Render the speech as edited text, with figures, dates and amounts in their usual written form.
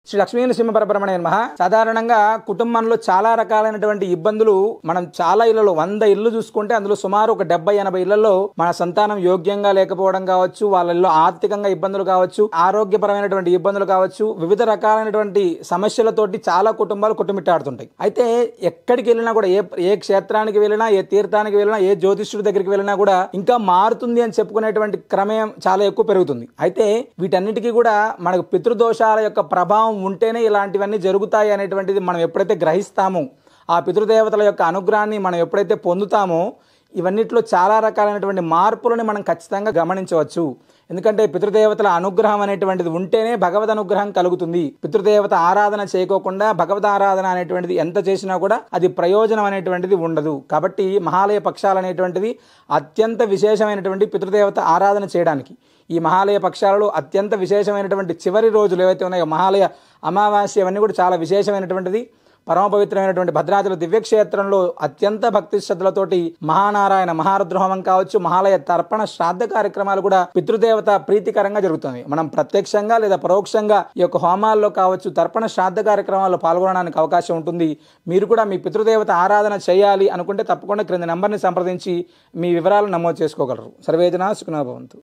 శ్రీ లక్ష్మీ నరసింహ పరబ్రహ్మణే నమః. సాధారణంగా కుటుంబంలో చాలా రకాలైనటువంటి ఇబ్బందులు మనం చాలా ఇళ్లలో 100 ఇళ్ళు చూసుకుంటే అందులో సుమారు ఒక 70-80 ఇళ్లలో మన సంతానం యోగ్యంగా లేకపోవడం కావచ్చు, వాళ్ళల్లో ఆర్థికంగా ఇబ్బందులు కావచ్చు, ఆరోగ్యపరమైనటువంటి ఇబ్బందులు కావచ్చు, వివిధ రకాలైనటువంటి సమస్యలతోటి చాలా కుటుంబాలు కొట్టుమిట్టాడుతుంటాయి. అయితే ఎక్కడికి వెళ్ళినా కూడా ఏ క్షేత్రానికి వెళ్ళినా, ఏ తీర్థానికి వెళ్ళినా, ఏ జ్యోతిష్యుడి దగ్గరికి వెళ్ళినా కూడా ఇంకా మారుతుంది అని చెప్పుకునేటువంటి క్రమం చాలా ఎక్కువ పెరుగుతుంది. అయితే వీటన్నిటికీ కూడా మనకు పితృదోషాల యొక్క ప్రభావం ఉంటేనే ఇలాంటివన్నీ జరుగుతాయి అనేటువంటిది మనం ఎప్పుడైతే గ్రహిస్తామో, ఆ పితృదేవతల యొక్క అనుగ్రహాన్ని మనం ఎప్పుడైతే పొందుతామో, ఇవన్నిట్లో చాలా రకాలైనటువంటి మార్పులని మనం ఖచ్చితంగా గమనించవచ్చు. ఎందుకంటే పితృదేవతల అనుగ్రహం అనేటువంటిది ఉంటేనే భగవద్ అనుగ్రహం కలుగుతుంది. పితృదేవత ఆరాధన చేయకోకుండా భగవద్ ఆరాధన అనేటువంటిది ఎంత చేసినా కూడా అది ప్రయోజనం అనేటువంటిది ఉండదు. కాబట్టి మహాలయ పక్షాలు అనేటువంటిది అత్యంత విశేషమైనటువంటి పితృదేవత ఆరాధన చేయడానికి. ఈ మహాలయ పక్షాలలో అత్యంత విశేషమైనటువంటి చివరి రోజులు ఏవైతే ఉన్నాయో, మహాలయ అమావాస్య, అవన్నీ కూడా చాలా విశేషమైనటువంటిది. పరమ పవిత్రమైనటువంటి భద్రాచల దివ్యక్షేత్రంలో అత్యంత భక్తి శ్రద్ధలతోటి మహానారాయణ మహారుద్రహోమం కావచ్చు, మహాలయ తర్పణ శ్రాద్ధ కార్యక్రమాలు కూడా పితృదేవత ప్రీతికరంగా జరుగుతుంది. మనం ప్రత్యక్షంగా లేదా పరోక్షంగా ఈ యొక్క హోమాల్లో కావచ్చు, తర్పణ శ్రాద్ధ కార్యక్రమాల్లో పాల్గొనడానికి అవకాశం ఉంటుంది. మీరు కూడా మీ పితృదేవత ఆరాధన చేయాలి అనుకుంటే తప్పకుండా క్రింద నెంబర్ని సంప్రదించి మీ వివరాలు నమోదు చేసుకోగలరు. సర్వేజన సుఖినో భవంతు.